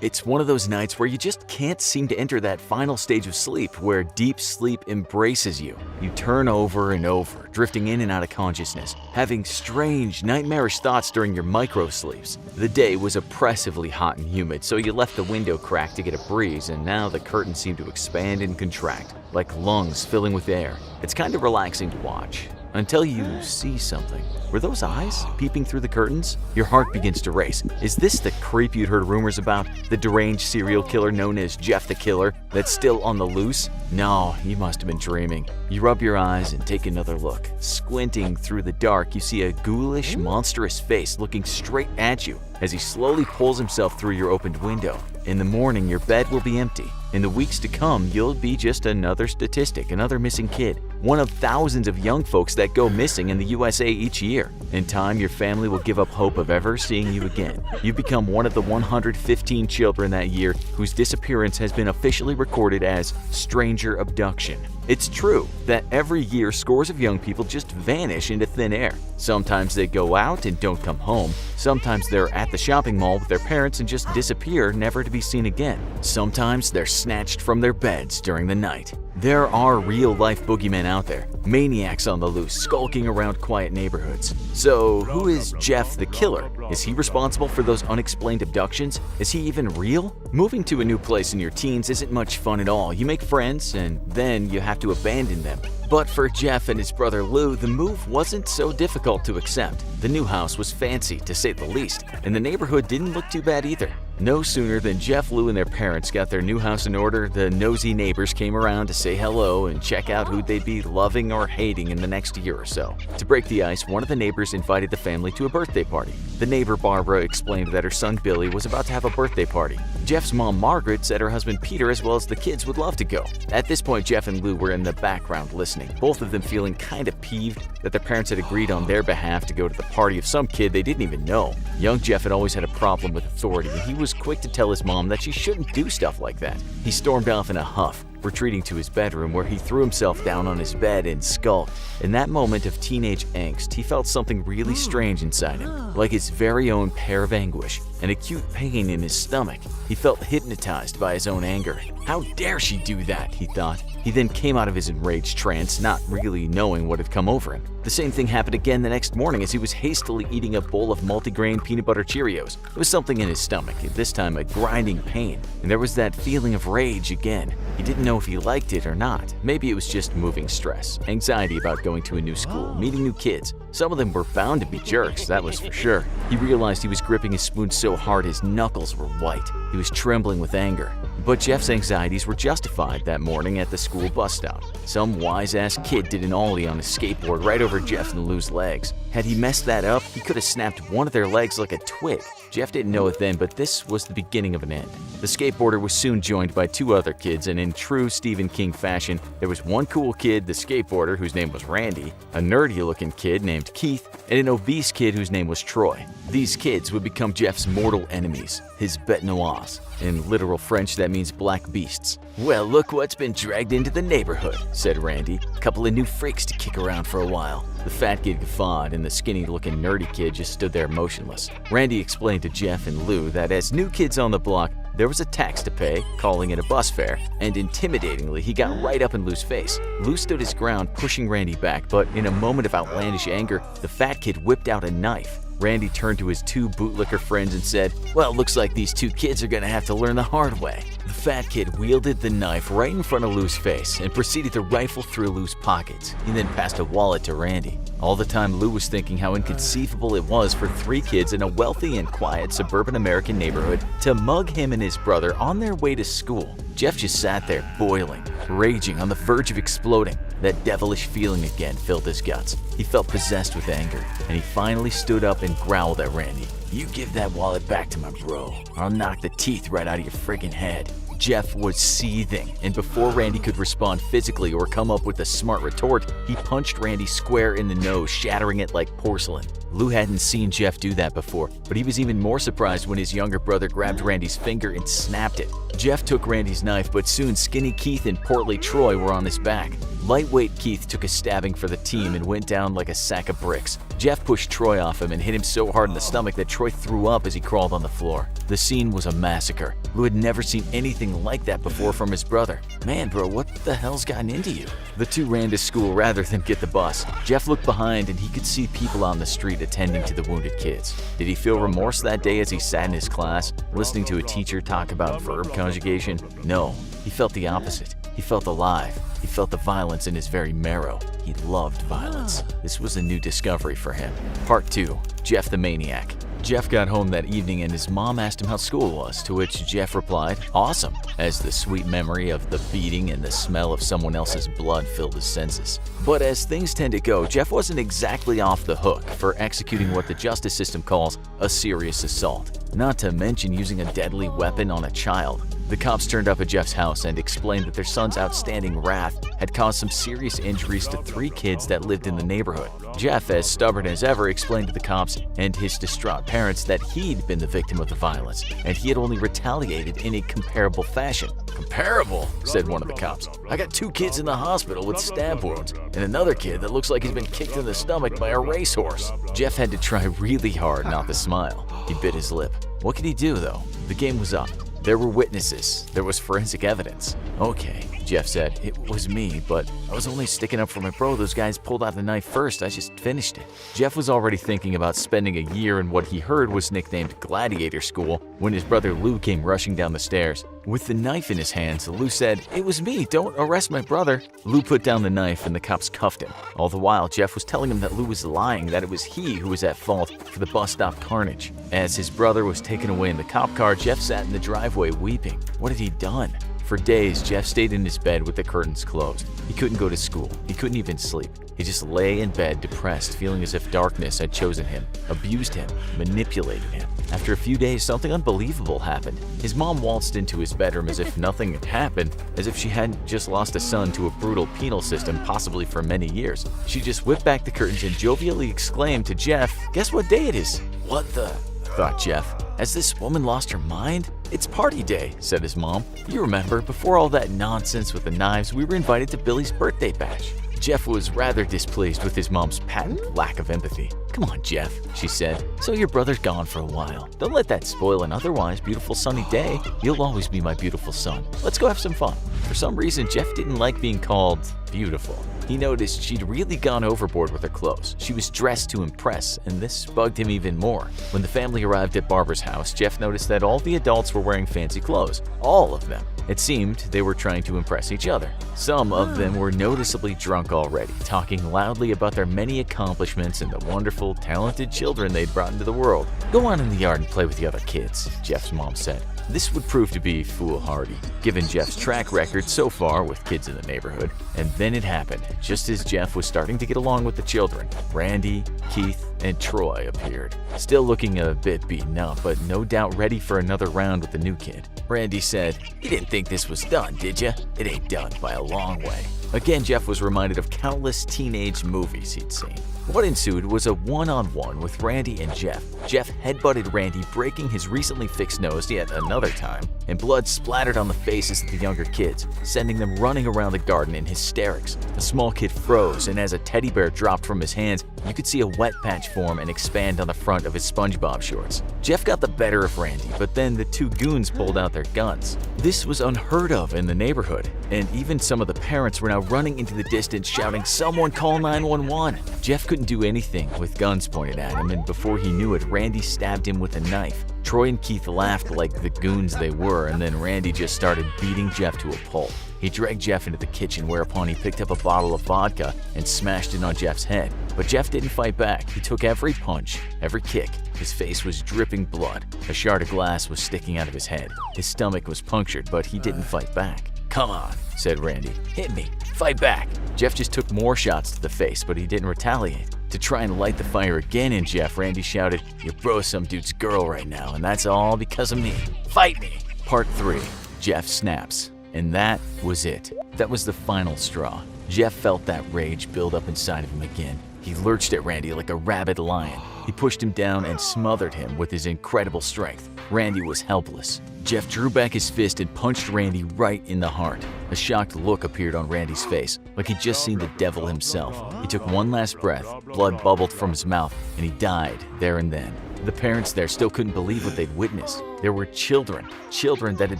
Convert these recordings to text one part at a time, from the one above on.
It's one of those nights where you just can't seem to enter that final stage of sleep where deep sleep embraces you. You turn over and over, drifting in and out of consciousness, having strange, nightmarish thoughts during your micro-sleeps. The day was oppressively hot and humid, so you left the window cracked to get a breeze, and now the curtains seem to expand and contract, like lungs filling with air. It's kind of relaxing to watch. Until you see something. Were those eyes peeping through the curtains? Your heart begins to race. Is this the creep you'd heard rumors about? The deranged serial killer known as Jeff the Killer that's still on the loose? No, you must have been dreaming. You rub your eyes and take another look. Squinting through the dark, you see a ghoulish, monstrous face looking straight at you as he slowly pulls himself through your opened window. In the morning, your bed will be empty. In the weeks to come, you'll be just another statistic, another missing kid. One of thousands of young folks that go missing in the USA each year. In time, your family will give up hope of ever seeing you again. You've become one of the 115 children that year whose disappearance has been officially recorded as stranger abduction. It's true that every year scores of young people just vanish into thin air. Sometimes they go out and don't come home. Sometimes they're at the shopping mall with their parents and just disappear, never to be seen again. Sometimes they're snatched from their beds during the night. There are real-life boogeymen out there, maniacs on the loose, skulking around quiet neighborhoods. So, who is Jeff the Killer? Is he responsible for those unexplained abductions? Is he even real? Moving to a new place in your teens isn't much fun at all. You make friends, and then you have to abandon them. But for Jeff and his brother Lou, the move wasn't so difficult to accept. The new house was fancy, to say the least, and the neighborhood didn't look too bad either. No sooner than Jeff, Lou, and their parents got their new house in order, the nosy neighbors came around to say hello and check out who they'd be loving or hating in the next year or so. To break the ice, one of the neighbors invited the family to a birthday party. The neighbor Barbara explained that her son Billy was about to have a birthday party. Jeff's mom Margaret said her husband Peter as well as the kids would love to go. At this point, Jeff and Lou were in the background listening, both of them feeling kind of peeved that their parents had agreed on their behalf to go to the party of some kid they didn't even know. Young Jeff had always had a problem with authority, and he was quick to tell his mom that she shouldn't do stuff like that. He stormed off in a huff, retreating to his bedroom where he threw himself down on his bed and skulked. In that moment of teenage angst, he felt something really strange inside him, like his very own pair of anguish, an acute pain in his stomach. He felt hypnotized by his own anger. How dare she do that, he thought. He then came out of his enraged trance, not really knowing what had come over him. The same thing happened again the next morning as he was hastily eating a bowl of multigrain peanut butter Cheerios. There was something in his stomach, this time a grinding pain, and there was that feeling of rage again. He didn't know if he liked it or not. Maybe it was just moving stress, anxiety about going to a new school, meeting new kids. Some of them were bound to be jerks, that was for sure. He realized he was gripping his spoon so hard his knuckles were white. He was trembling with anger. But Jeff's anxieties were justified that morning at the school bus stop. Some wise-ass kid did an ollie on his skateboard right over Jeff and Lou's legs. Had he messed that up, he could have snapped one of their legs like a twig. Jeff didn't know it then, but this was the beginning of an end. The skateboarder was soon joined by two other kids, and in true Stephen King fashion, there was one cool kid, the skateboarder, whose name was Randy, a nerdy-looking kid named Keith, and an obese kid whose name was Troy. These kids would become Jeff's mortal enemies, his bêtes noires. In literal French, that means black beasts. "Well, look what's been dragged into the neighborhood," said Randy. "Couple of new freaks to kick around for a while." The fat kid guffawed, and the skinny-looking nerdy kid just stood there motionless. Randy explained to Jeff and Lou that as new kids on the block, there was a tax to pay, calling it a bus fare, and intimidatingly, he got right up in Lou's face. Lou stood his ground, pushing Randy back, but in a moment of outlandish anger, the fat kid whipped out a knife. Randy turned to his two bootlicker friends and said, "Well, looks like these two kids are gonna have to learn the hard way." The fat kid wielded the knife right in front of Lou's face and proceeded to rifle through Lou's pockets. He then passed a wallet to Randy. All the time, Lou was thinking how inconceivable it was for three kids in a wealthy and quiet suburban American neighborhood to mug him and his brother on their way to school. Jeff just sat there, boiling, raging, on the verge of exploding. That devilish feeling again filled his guts. He felt possessed with anger, and he finally stood up and growled at Randy. "You give that wallet back to my bro, or I'll knock the teeth right out of your friggin' head." Jeff was seething, and before Randy could respond physically or come up with a smart retort, he punched Randy square in the nose, shattering it like porcelain. Lou hadn't seen Jeff do that before, but he was even more surprised when his younger brother grabbed Randy's finger and snapped it. Jeff took Randy's knife, but soon skinny Keith and portly Troy were on his back. Lightweight Keith took a stabbing for the team and went down like a sack of bricks. Jeff pushed Troy off him and hit him so hard in the stomach that Troy threw up as he crawled on the floor. The scene was a massacre. Lou had never seen anything like that before from his brother. Man, bro, what the hell's gotten into you? The two ran to school rather than get the bus. Jeff looked behind and he could see people on the street attending to the wounded kids. Did he feel remorse that day as he sat in his class, listening to a teacher talk about verb conjugation? No, he felt the opposite. He felt alive. He felt the violence in his very marrow. He loved violence. This was a new discovery for him. Part 2. Jeff the Maniac. Jeff got home that evening and his mom asked him how school was, to which Jeff replied, "Awesome," as the sweet memory of the beating and the smell of someone else's blood filled his senses. But as things tend to go, Jeff wasn't exactly off the hook for executing what the justice system calls a serious assault, not to mention using a deadly weapon on a child. The cops turned up at Jeff's house and explained that their son's outstanding wrath had caused some serious injuries to 3 kids that lived in the neighborhood. Jeff, as stubborn as ever, explained to the cops and his distraught parents that he'd been the victim of the violence, and he had only retaliated in a comparable fashion. "Comparable?" said one of the cops. "I got 2 kids in the hospital with stab wounds, and another kid that looks like he's been kicked in the stomach by a racehorse." Jeff had to try really hard not to smile. He bit his lip. What could he do, though? The game was up. There were witnesses. There was forensic evidence. "Okay," Jeff said, "it was me, but I was only sticking up for my bro. Those guys pulled out the knife first. I just finished it." Jeff was already thinking about spending a year in what he heard was nicknamed Gladiator School when his brother Lou came rushing down the stairs. With the knife in his hands, Lou said, "It was me. Don't arrest my brother." Lou put down the knife and the cops cuffed him. All the while, Jeff was telling him that Lou was lying, that it was he who was at fault for the bus stop carnage. As his brother was taken away in the cop car, Jeff sat in the driveway weeping. What had he done? For days, Jeff stayed in his bed with the curtains closed. He couldn't go to school. He couldn't even sleep. He just lay in bed depressed, feeling as if darkness had chosen him, abused him, manipulated him. After a few days, something unbelievable happened. His mom waltzed into his bedroom as if nothing had happened, as if she hadn't just lost a son to a brutal penal system, possibly for many years. She just whipped back the curtains and jovially exclaimed to Jeff, "Guess what day it is?" "What the?" thought Jeff. "Has this woman lost her mind?" "It's party day," said his mom. "You remember, before all that nonsense with the knives, we were invited to Billy's birthday bash." Jeff was rather displeased with his mom's patent lack of empathy. "Come on, Jeff," she said. "So your brother's gone for a while. Don't let that spoil an otherwise beautiful sunny day. You'll always be my beautiful son. Let's go have some fun." For some reason, Jeff didn't like being called beautiful. He noticed she'd really gone overboard with her clothes. She was dressed to impress, and this bugged him even more. When the family arrived at Barbara's house, Jeff noticed that all the adults were wearing fancy clothes. All of them. It seemed they were trying to impress each other. Some of them were noticeably drunk already, talking loudly about their many accomplishments and the wonderful, talented children they'd brought into the world. "Go on in the yard and play with the other kids," Jeff's mom said. This would prove to be foolhardy, given Jeff's track record so far with kids in the neighborhood. And then it happened, just as Jeff was starting to get along with the children. Randy, Keith, and Troy appeared, still looking a bit beaten up, but no doubt ready for another round with the new kid. Randy said, "You didn't think this was done, did you? It ain't done by a long way." Again, Jeff was reminded of countless teenage movies he'd seen. What ensued was a one-on-one with Randy and Jeff. Jeff headbutted Randy, breaking his recently fixed nose yet another time, and blood splattered on the faces of the younger kids, sending them running around the garden in hysterics. A small kid froze, and as a teddy bear dropped from his hands, you could see a wet patch form and expand on the front of his SpongeBob shorts. Jeff got the better of Randy, but then the two goons pulled out their guns. This was unheard of in the neighborhood, and even some of the parents were now running into the distance shouting, "Someone call 911!" Jeff couldn't do anything with guns pointed at him, and before he knew it, Randy stabbed him with a knife. Troy and Keith laughed like the goons they were, and then Randy just started beating Jeff to a pulp. He dragged Jeff into the kitchen, whereupon he picked up a bottle of vodka and smashed it on Jeff's head. But Jeff didn't fight back. He took every punch, every kick. His face was dripping blood. A shard of glass was sticking out of his head. His stomach was punctured, but he didn't fight back. "Come on," said Randy. "Hit me. Fight back." Jeff just took more shots to the face, but he didn't retaliate. To try and light the fire again in Jeff, Randy shouted, "Your bro's some dude's girl right now, and that's all because of me. Fight me." Part 3. Jeff snaps. And that was it. That was the final straw. Jeff felt that rage build up inside of him again. He lurched at Randy like a rabid lion. He pushed him down and smothered him with his incredible strength. Randy was helpless. Jeff drew back his fist and punched Randy right in the heart. A shocked look appeared on Randy's face, like he'd just seen the devil himself. He took one last breath, blood bubbled from his mouth, and he died there and then. The parents there still couldn't believe what they'd witnessed. There were children that had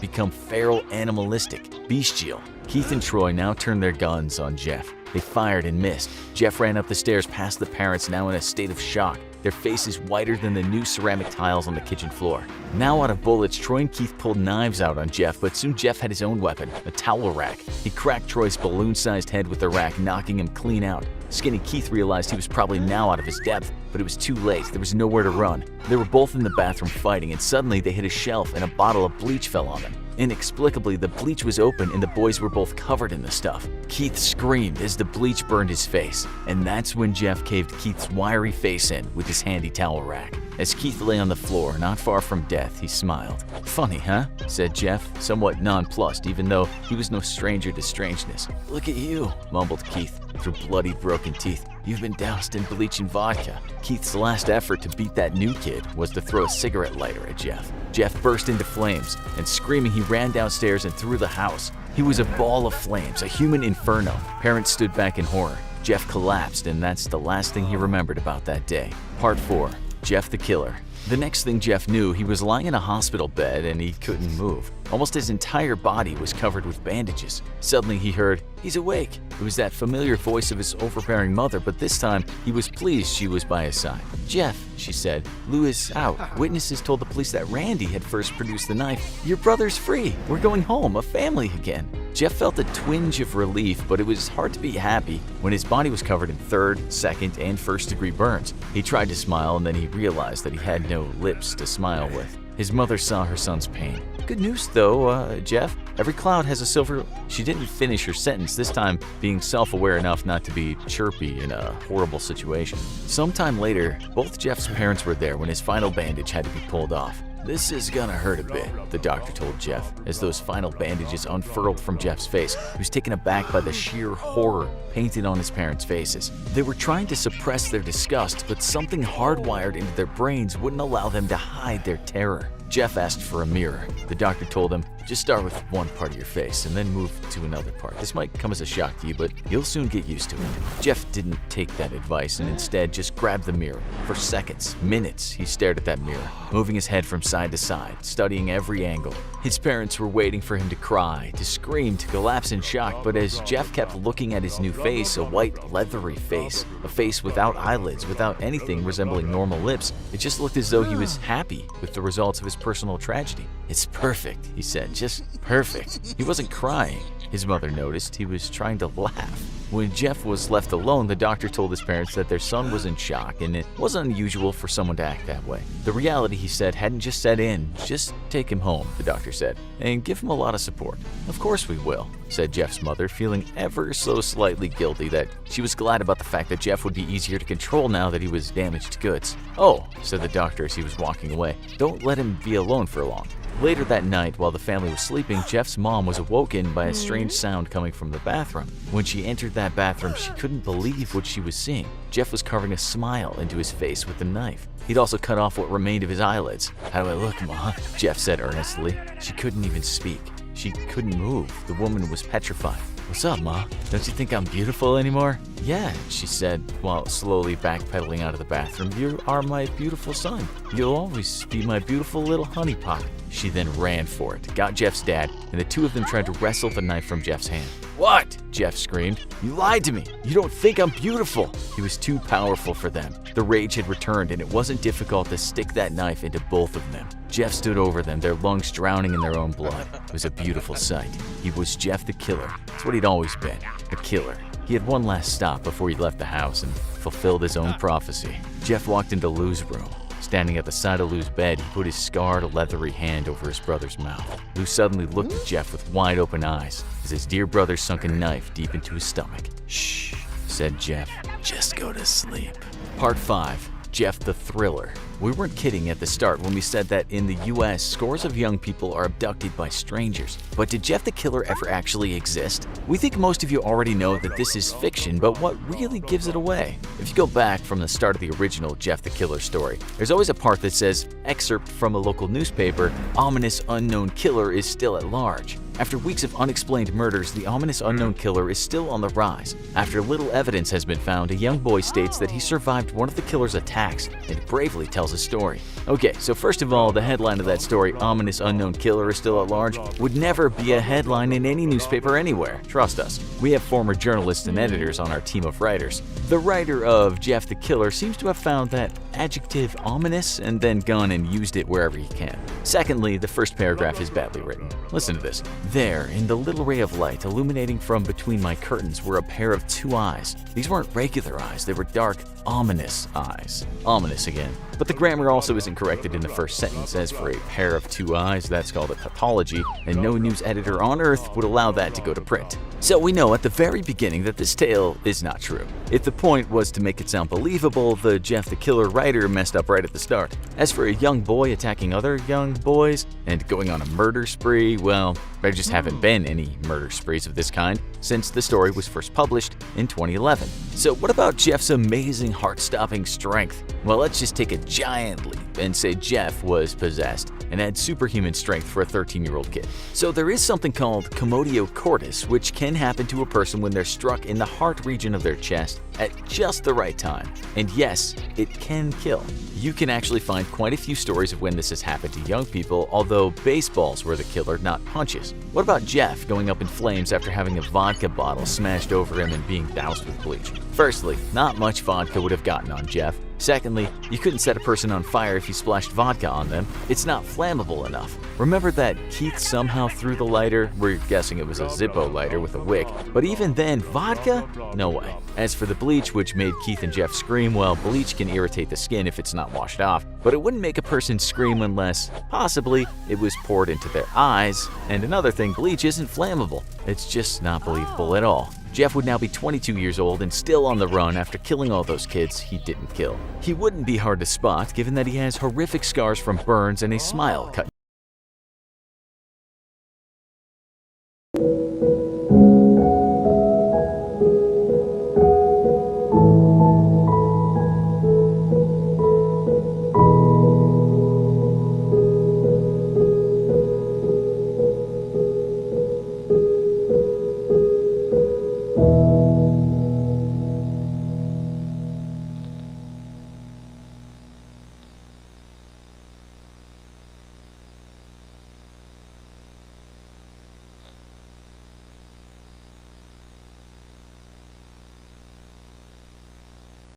become feral, animalistic, bestial. Keith and Troy now turned their guns on Jeff. They fired and missed. Jeff ran up the stairs past the parents, now in a state of shock, their faces whiter than the new ceramic tiles on the kitchen floor. Now out of bullets, Troy and Keith pulled knives out on Jeff, but soon Jeff had his own weapon, a towel rack. He cracked Troy's balloon-sized head with the rack, knocking him clean out. Skinny Keith realized he was probably now out of his depth, but it was too late. There was nowhere to run. They were both in the bathroom fighting, and suddenly they hit a shelf and a bottle of bleach fell on them. Inexplicably, the bleach was open and the boys were both covered in the stuff. Keith screamed as the bleach burned his face, and that's when Jeff caved Keith's wiry face in with his handy towel rack. As Keith lay on the floor, not far from death, he smiled. "Funny, huh?" said Jeff, somewhat nonplussed, even though he was no stranger to strangeness. "Look at you," mumbled Keith through bloody, broken teeth. "You've been doused in bleach and vodka." Keith's last effort to beat that new kid was to throw a cigarette lighter at Jeff. Jeff burst into flames, and screaming, he ran downstairs and through the house. He was a ball of flames, a human inferno. Parents stood back in horror. Jeff collapsed, and that's the last thing he remembered about that day. Part 4. Jeff the Killer. The next thing Jeff knew, he was lying in a hospital bed and he couldn't move. Almost his entire body was covered with bandages. Suddenly he heard, "He's awake." It was that familiar voice of his overbearing mother, but this time he was pleased she was by his side. "Jeff," she said, "Lou is out. Witnesses told the police that Randy had first produced the knife. Your brother's free. We're going home, a family again." Jeff felt a twinge of relief, but it was hard to be happy when his body was covered in 3rd, 2nd, and 1st-degree burns. He tried to smile, and then he realized that he had no lips to smile with. His mother saw her son's pain. "Good news, though, Jeff. Every cloud has a silver—" She didn't finish her sentence, this time being self-aware enough not to be chirpy in a horrible situation. Sometime later, both Jeff's parents were there when his final bandage had to be pulled off. "This is gonna hurt a bit," the doctor told Jeff, as those final bandages unfurled from Jeff's face. He was taken aback by the sheer horror painted on his parents' faces. They were trying to suppress their disgust, but something hardwired into their brains wouldn't allow them to hide their terror. Jeff asked for a mirror. The doctor told him, "Just start with one part of your face and then move to another part. This might come as a shock to you, but you'll soon get used to it." Jeff didn't take that advice and instead just grabbed the mirror. For seconds, minutes, he stared at that mirror, moving his head from side to side, studying every angle. His parents were waiting for him to cry, to scream, to collapse in shock, but as Jeff kept looking at his new face, a white, leathery face, a face without eyelids, without anything resembling normal lips, it just looked as though he was happy with the results of his personal tragedy. "It's perfect," he said, "just perfect." He wasn't crying. His mother noticed he was trying to laugh. When Jeff was left alone, the doctor told his parents that their son was in shock and it wasn't unusual for someone to act that way. The reality, he said, hadn't just set in. "Just take him home," the doctor said, "and give him a lot of support." "Of course we will," said Jeff's mother, feeling ever so slightly guilty that she was glad about the fact that Jeff would be easier to control now that he was damaged goods. "Oh," said the doctor as he was walking away, "don't let him be alone for long." Later that night, while the family was sleeping, Jeff's mom was awoken by a strange sound coming from the bathroom. When she entered that bathroom, she couldn't believe what she was seeing. Jeff was carving a smile into his face with a knife. He'd also cut off what remained of his eyelids. "How do I look, Ma?" Jeff said earnestly. She couldn't even speak. She couldn't move. The woman was petrified. "What's up, Ma? Don't you think I'm beautiful anymore?" "Yeah," she said, while slowly backpedaling out of the bathroom. "You are my beautiful son. You'll always be my beautiful little honeypot." She then ran for it, got Jeff's dad, and the two of them tried to wrestle the knife from Jeff's hand. "What?" Jeff screamed. "You lied to me. You don't think I'm beautiful." He was too powerful for them. The rage had returned, and it wasn't difficult to stick that knife into both of them. Jeff stood over them, their lungs drowning in their own blood. It was a beautiful sight. He was Jeff the Killer. That's what he'd always been, a killer. He had one last stop before he left the house and fulfilled his own prophecy. Jeff walked into Lou's room. Standing at the side of Lou's bed, he put his scarred, leathery hand over his brother's mouth. Lou suddenly looked at Jeff with wide open eyes as his dear brother sunk a knife deep into his stomach. "Shh," said Jeff. "Just go to sleep." Part 5. Jeff the Thriller. We weren't kidding at the start when we said that in the US, scores of young people are abducted by strangers. But did Jeff the Killer ever actually exist? We think most of you already know that this is fiction, but what really gives it away? If you go back from the start of the original Jeff the Killer story, there's always a part that says, excerpt from a local newspaper, ominous unknown killer is still at large. After weeks of unexplained murders, the ominous unknown killer is still on the rise. After little evidence has been found, a young boy states that he survived one of the killer's attacks and bravely tells his story. Okay, so first of all, the headline of that story, ominous unknown killer is still at large, would never be a headline in any newspaper anywhere. Trust us. We have former journalists and editors on our team of writers. The writer of Jeff the Killer seems to have found that adjective ominous and then gone and used it wherever he can. Secondly, the first paragraph is badly written. Listen to this. There, in the little ray of light illuminating from between my curtains were a pair of two eyes. These weren't regular eyes, they were dark, ominous eyes. Ominous again. But the grammar also isn't corrected in the first sentence. As for a pair of two eyes, that's called a tautology, and no news editor on earth would allow that to go to print. So we know at the very beginning that this tale is not true. If the point was to make it sound believable, the Jeff the Killer writer messed up right at the start. As for a young boy attacking other young boys and going on a murder spree, well, there just haven't been any murder sprees of this kind since the story was first published in 2011. So what about Jeff's amazing heart-stopping strength? Well, let's just take a giant leap and say Jeff was possessed and had superhuman strength for a 13-year-old kid. So there is something called commotio cordis, which can happen to a person when they're struck in the heart region of their chest at just the right time. And yes, it can kill. You can actually find quite a few stories of when this has happened to young people, although baseballs were the killer, not punches. What about Jeff going up in flames after having a vodka bottle smashed over him and being doused with bleach? Firstly, not much vodka would have gotten on Jeff. Secondly, you couldn't set a person on fire if you splashed vodka on them. It's not flammable enough. Remember that Keith somehow threw the lighter? We're guessing it was a Zippo lighter with a wick, but even then, vodka? No way. As for the bleach, which made Keith and Jeff scream, well, bleach can irritate the skin if it's not washed off, but it wouldn't make a person scream unless, possibly, it was poured into their eyes. And another thing, bleach isn't flammable. It's just not believable at all. Jeff would now be 22 years old and still on the run after killing all those kids he didn't kill. He wouldn't be hard to spot given that he has horrific scars from burns and a smile cut